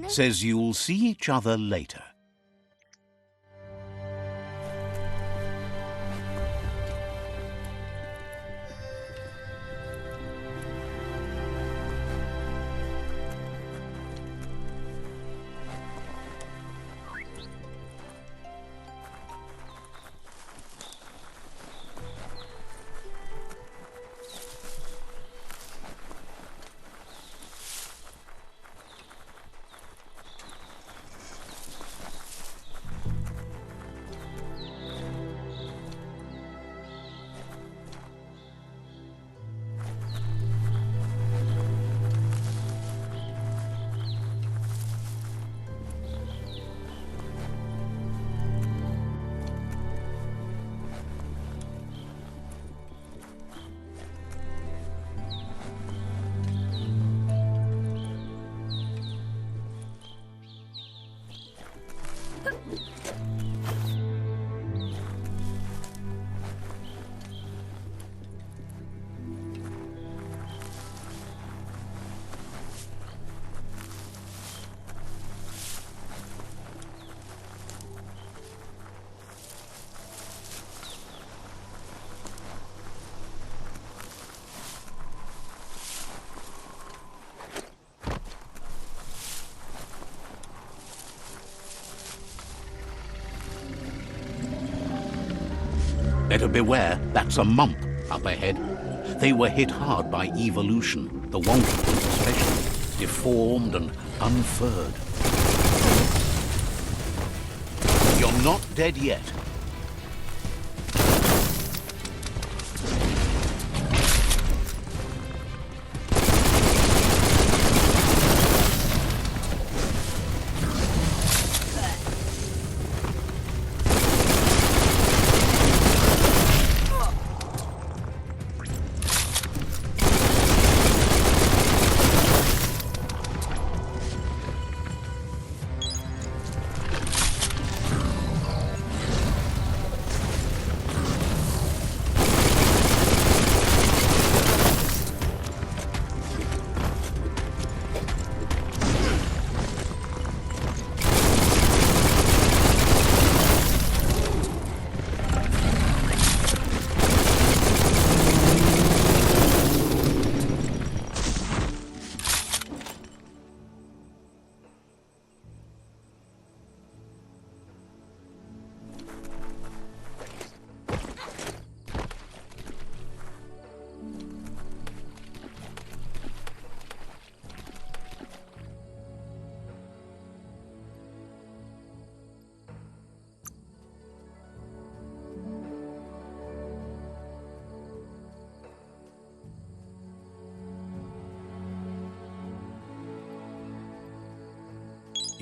Says you'll see each other later. Better beware, that's a mump up ahead. They were hit hard by evolution, the Wonkatons especially, deformed and unfurred. You're not dead yet.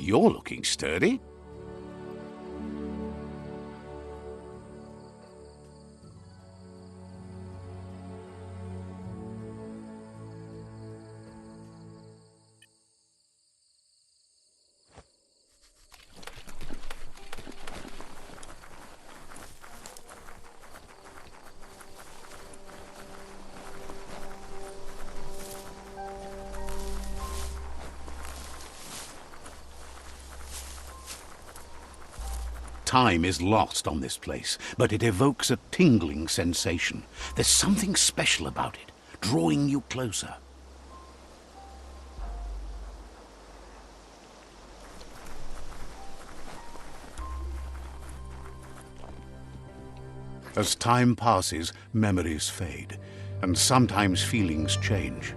You're looking sturdy. Time is lost on this place, but it evokes a tingling sensation. There's something special about it, drawing you closer. As time passes, memories fade, and sometimes feelings change.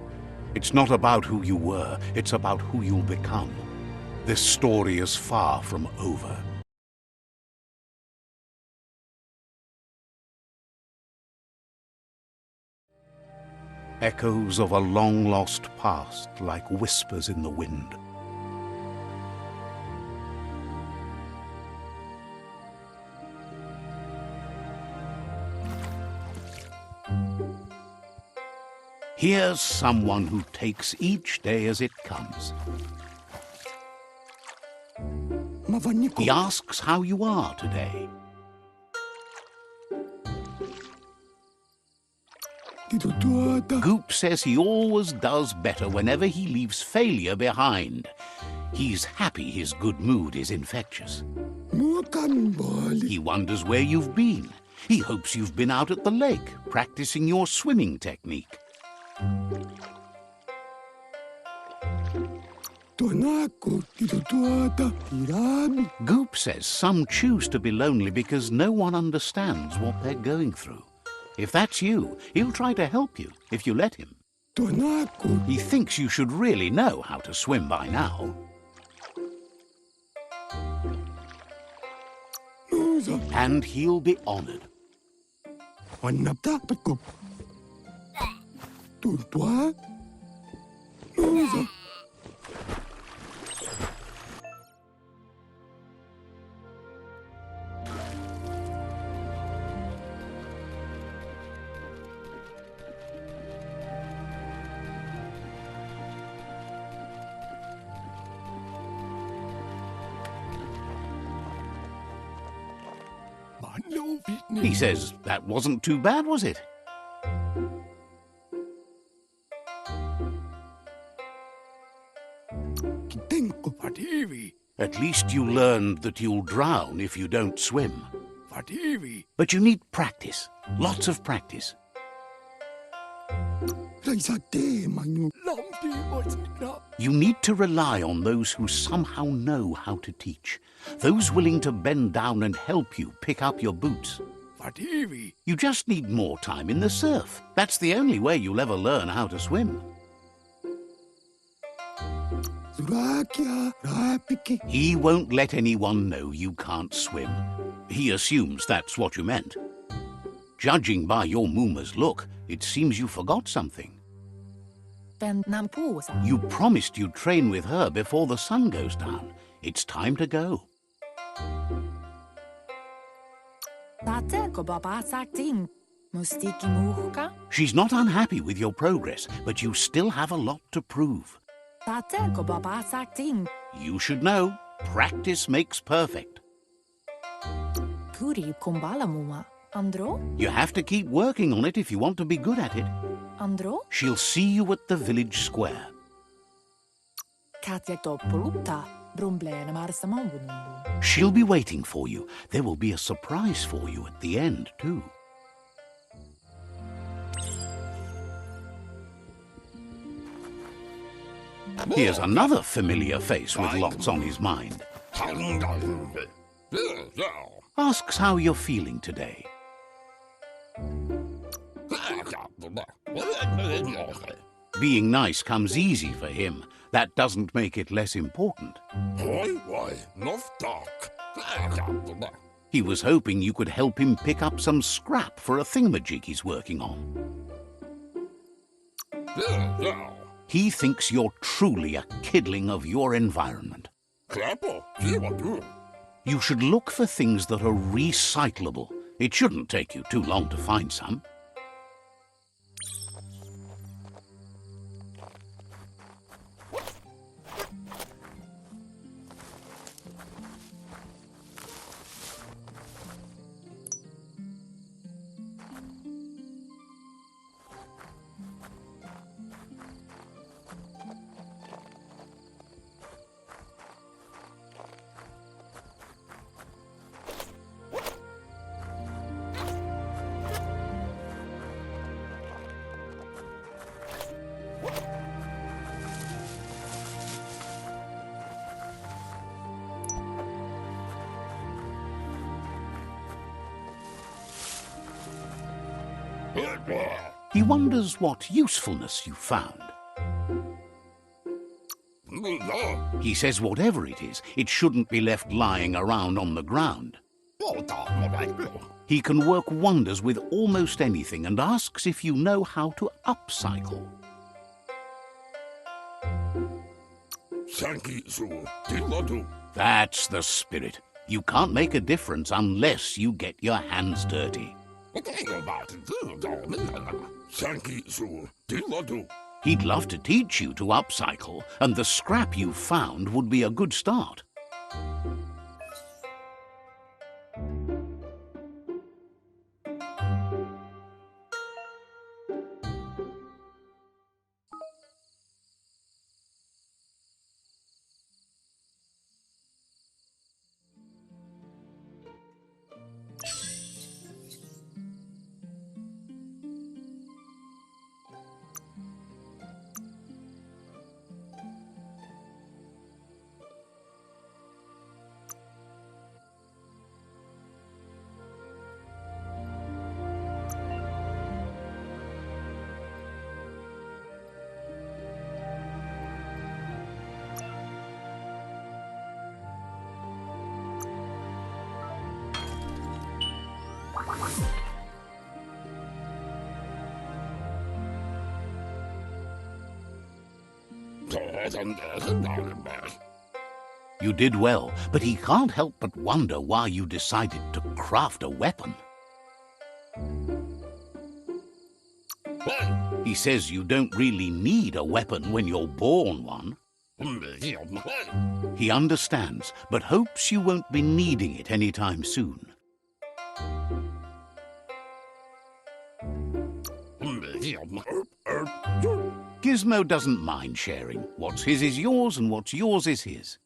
It's not about who you were, it's about who you'll become. This story is far from over. Echoes of a long-lost past, like whispers in the wind. Here's someone who takes each day as it comes. He asks how you are today. Goop says he always does better whenever he leaves failure behind. He's happy his good mood is infectious. Mukan balik. He wonders where you've been. He hopes you've been out at the lake, practicing your swimming technique. Tuanako tinutuata tirami. Goop says some choose to be lonely because no one understands what they're going through. If that's you, he'll try to help you if you let him. Tuanako. He thinks you should really know how to swim by now. Nusa. And he'll be honored. Wanapta patko. Tuntua. Nusa. He says that wasn't too bad, was it? Kitenko Fativi. At least you learned that you'll drown if you don't swim. Fativi. But you need practice. Lots of practice. Raisate manu. Lampi osmina. You need to rely on those who somehow know how to teach. Those willing to bend down and help you pick up your boots. Fativi. You just need more time in the surf. That's the only way you'll ever learn how to swim. Surakia rapike. He won't let anyone know you can't swim. He assumes that's what you meant. Judging by your Mooma's look, it seems you forgot something. You promised you'd train with her before the sun goes down. It's time to go. She's not unhappy with your progress, but you still have a lot to prove. You should know, practice makes perfect. You have to keep working on it if you want to be good at it. She'll see you at the village square. She'll be waiting for you. There will be a surprise for you at the end, too. Here's another familiar face with lots on his mind. Asks how you're feeling today. Being nice comes easy for him. That doesn't make it less important. He was hoping you could help him pick up some scrap for a thingamajig he's working on. He thinks you're truly a kidling of your environment. You should look for things that are recyclable. It shouldn't take you too long to find some. He wonders what usefulness you found. He says whatever it is, it shouldn't be left lying around on the ground. He can work wonders with almost anything and asks if you know how to upcycle. That's the spirit. You can't make a difference unless you get your hands dirty. He'd love to teach you to upcycle, and the scrap you found would be a good start. You did well, but he can't help but wonder why you decided to craft a weapon. He says you don't really need a weapon when you're born one. He understands, but hopes you won't be needing it anytime soon. Gizmo doesn't mind sharing. What's his is yours, and what's yours is his.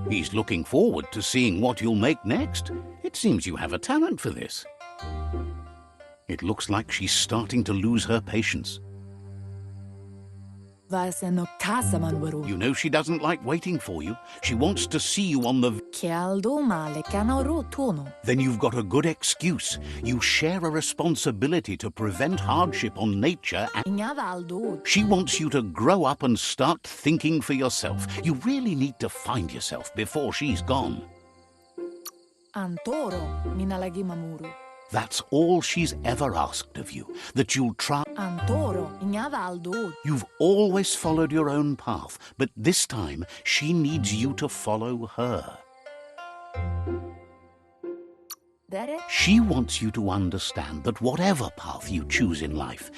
He's looking forward to seeing what you'll make next. It seems you have a talent for this. It looks like she's starting to lose her patience. You know she doesn't like waiting for you. She wants to see you on the... Then you've got a good excuse. You share a responsibility to prevent hardship on nature and... She wants you to grow up and start thinking for yourself. You really need to find yourself before she's gone. That's all she's ever asked of you, that you'll try... You've always followed your own path, but this time she needs you to follow her. She wants you to understand that whatever path you choose in life,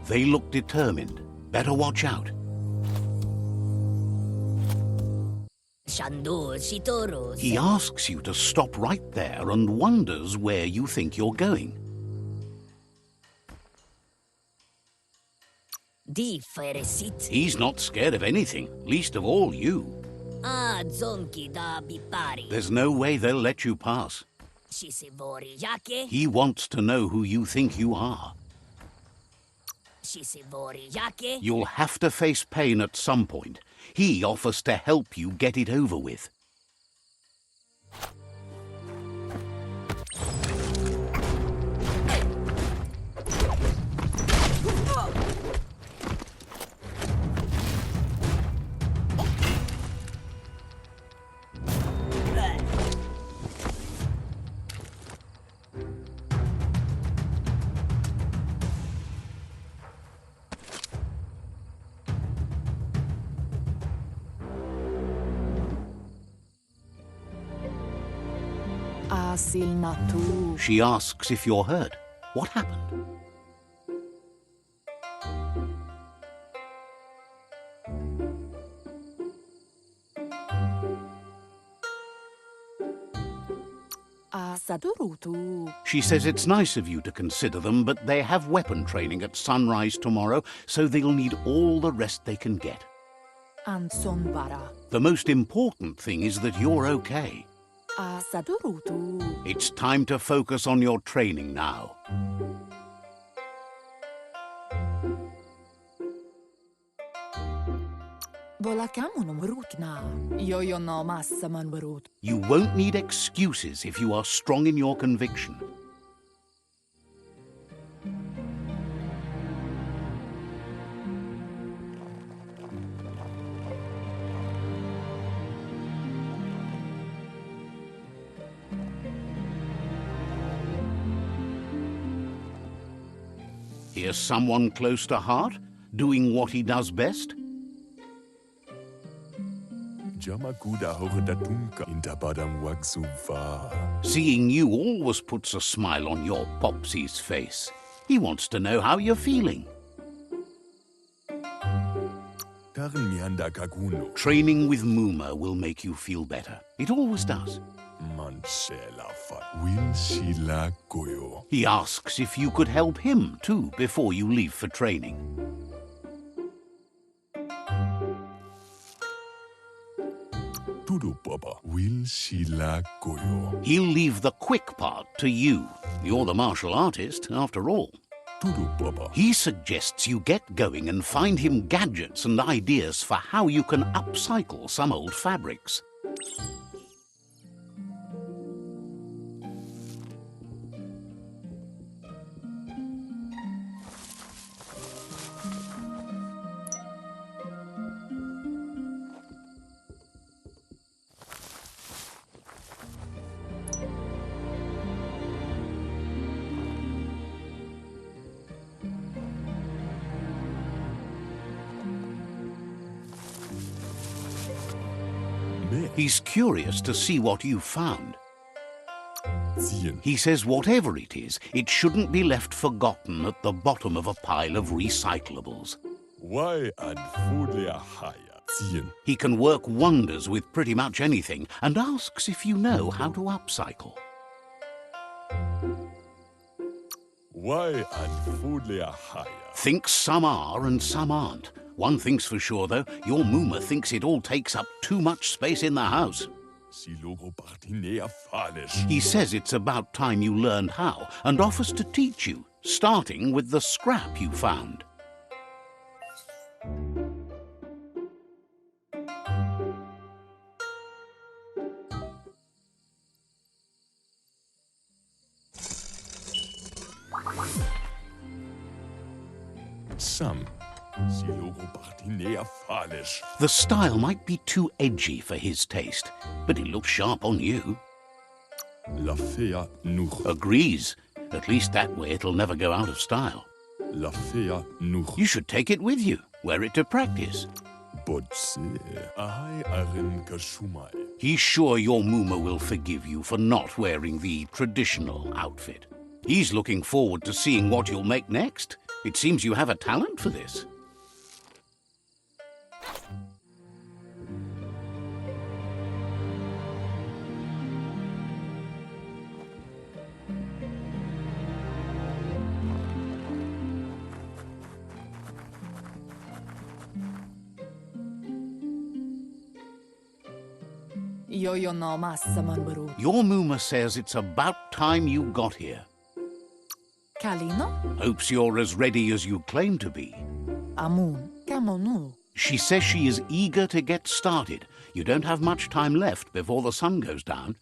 they look determined. Better watch out. He asks you to stop right there and wonders where you think you're going. He's not scared of anything, least of all you. There's no way they'll let you pass. He wants to know who you think you are. You'll have to face pain at some point. He offers to help you get it over with. She asks if you're hurt. What happened? She says it's nice of you to consider them, but they have weapon training at sunrise tomorrow, so they'll need all the rest they can get. The most important thing is that you're okay. It's time to focus on your training now. You won't need excuses if you are strong in your conviction. Here's someone close to heart, doing what he does best. Seeing you always puts a smile on your Popsy's face. He wants to know how you're feeling. Training with Muma will make you feel better. It always does. He asks if you could help him too before you leave for training. He'll leave the quick part to you. You're the martial artist, after all. He suggests you get going and find him gadgets and ideas for how you can upcycle some old fabrics. He's curious to see what you found. Ziehen. He says whatever it is, it shouldn't be left forgotten at the bottom of a pile of recyclables. Why an foodlia higher. Ziehen. He can work wonders with pretty much anything and asks if you know how to upcycle. Why an foodlia higher. Thinks some are and some aren't. One thing's for sure, though, your Mooma thinks it all takes up too much space in the house. Si logo partinea falish. He says it's about time you learned how and offers to teach you, starting with the scrap you found. Some. Si logo partinea falish. The style might be too edgy for his taste, but it looks sharp on you. La fea nuch. Agrees. At least that way it'll never go out of style. La fea nuch. You should take it with you, wear it to practice. Botse. Ahai arin kashumai. He's sure your Mooma will forgive you for not wearing the traditional outfit. He's looking forward to seeing what you'll make next. It seems you have a talent for this. Yo no massa manbaru. Your Mooma says it's about time you got here. Kalino? Hopes you're as ready as you claim to be. Amun. Kamonu. She says she is eager to get started. You don't have much time left before the sun goes down.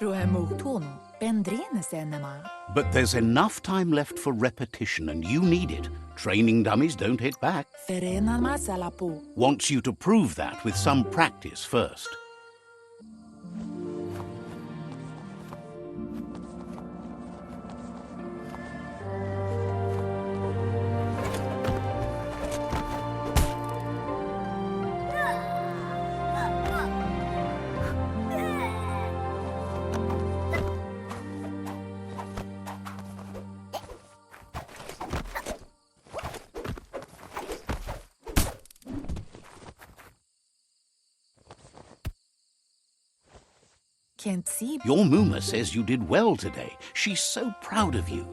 Ruhemu tono. Bendrine senema. But there's enough time left for repetition, and you need it. Training dummies don't hit back. Ferena masalapu. Wants you to prove that with some practice first. Can't see. Your Mooma says you did well today. She's so proud of you.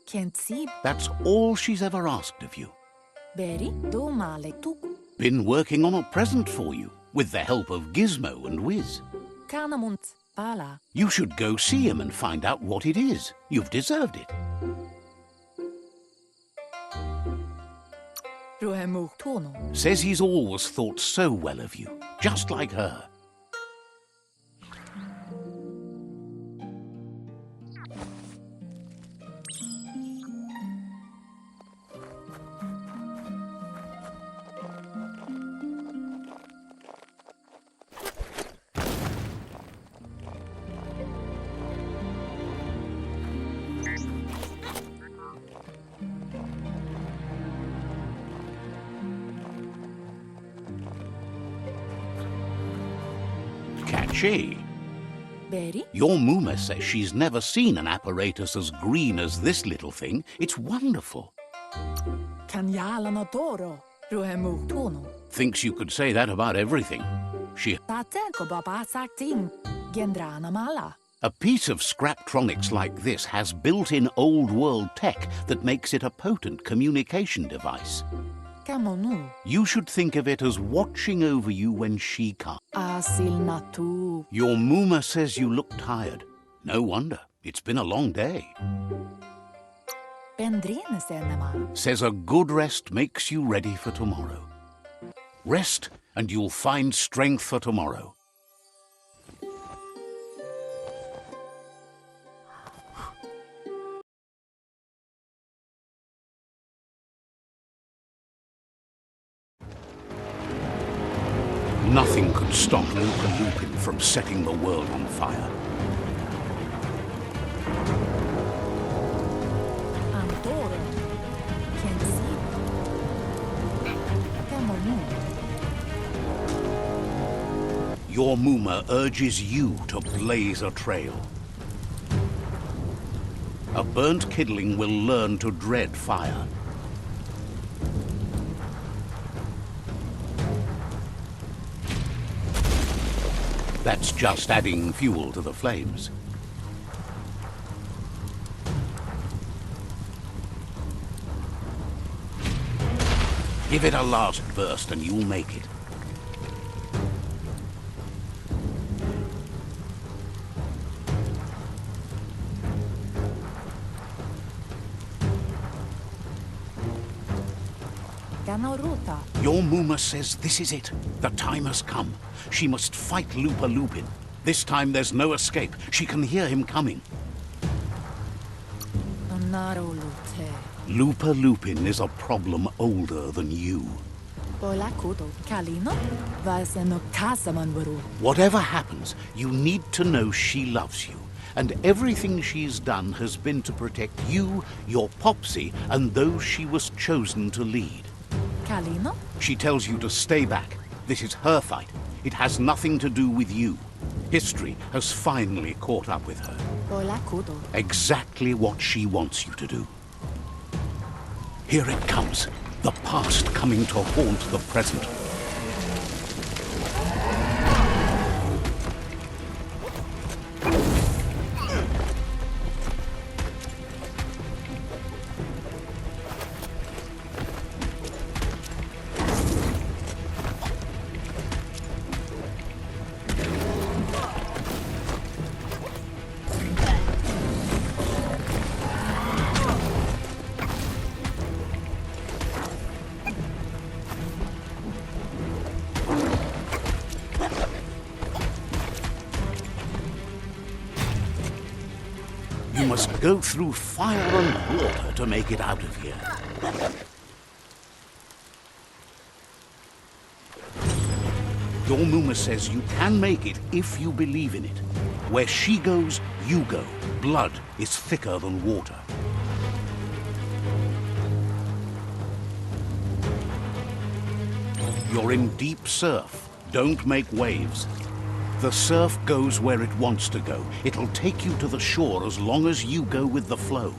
Can't see. That's all she's ever asked of you. Beri do male tu. Been working on a present for you, with the help of Gizmo and Wiz. Kanamunt. Pala. You should go see him and find out what it is. You've deserved it. Ruhemu tono. Says he's always thought so well of you, just like her. Catchy. Beri. Your Mooma says she's never seen an apparatus as green as this little thing. It's wonderful. Kanyala toro. Ruhemu tono. Thinks you could say that about everything. Tatenko baba sakting. Gendrana mala. A piece of Scraptronics like this has built-in old-world tech that makes it a potent communication device. Kamonu. You should think of it as watching over you when she can't. Asil natu. Your Mooma says you look tired. No wonder. It's been a long day. Bendrine senema. Says a good rest makes you ready for tomorrow. Rest and you'll find strength for tomorrow. Nothing could stop Luka Lupin from setting the world on fire. Antoro. Can't see. Kamonu. Your Muma urges you to blaze a trail. A burnt kidling will learn to dread fire. That's just adding fuel to the flames. Give it a last burst and you'll make it. Your Muma says this is it. The time has come. She must fight Lupa Lupin. This time there's no escape. She can hear him coming. Lupa Lupin is a problem older than you. Whatever happens, you need to know she loves you. And everything she's done has been to protect you, your Popsy, and those she was chosen to lead. Kalino? She tells you to stay back. This is her fight. It has nothing to do with you. History has finally caught up with her. Exactly what she wants you to do. Here it comes. The past coming to haunt the present. You must go through fire and water to make it out of here. Your Muma says you can make it if you believe in it. Where she goes, you go. Blood is thicker than water. You're in deep surf. Don't make waves. The surf goes where it wants to go. It'll take you to the shore as long as you go with the flow.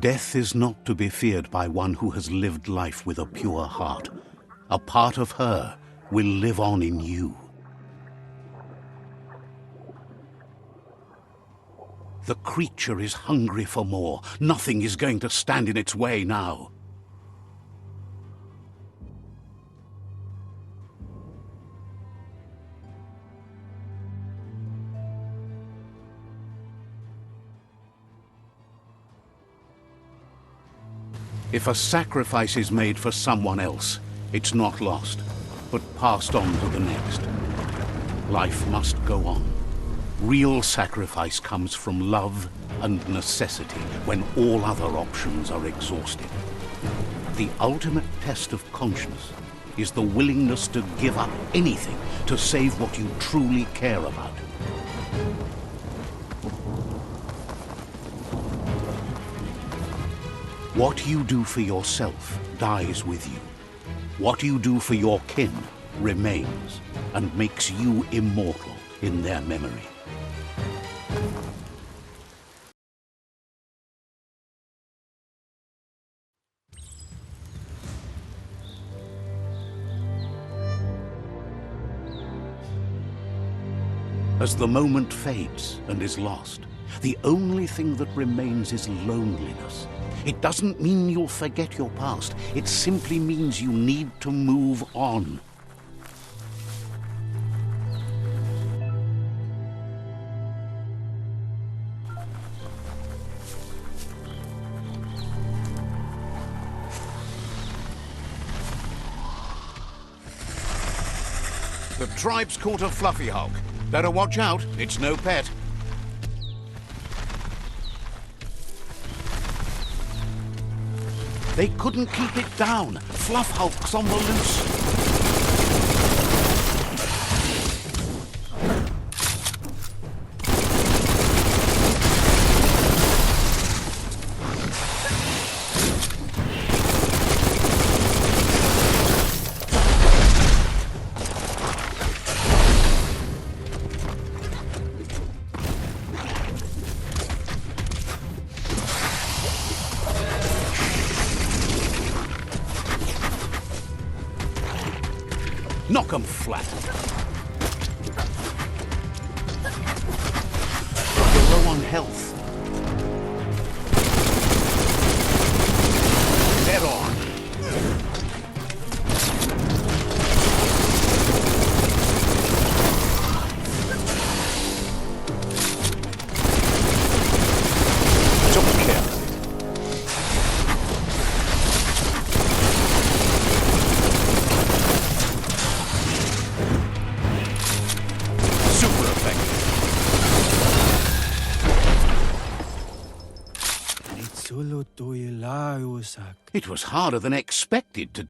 Death is not to be feared by one who has lived life with a pure heart. A part of her will live on in you. The creature is hungry for more. Nothing is going to stand in its way now. If a sacrifice is made for someone else, it's not lost, but passed on to the next. Life must go on. Real sacrifice comes from love and necessity when all other options are exhausted. The ultimate test of conscience is the willingness to give up anything to save what you truly care about. What you do for yourself dies with you. What you do for your kin remains and makes you immortal in their memory. As the moment fades and is lost, the only thing that remains is loneliness. It doesn't mean you'll forget your past. It simply means you need to move on. The tribe's caught a fluffy hog. Better watch out, it's no pet. They couldn't keep it down. Fluff hulk's on the loose. Knock 'em flat. You're low on health. Head on. Took care of it. It was harder than expected to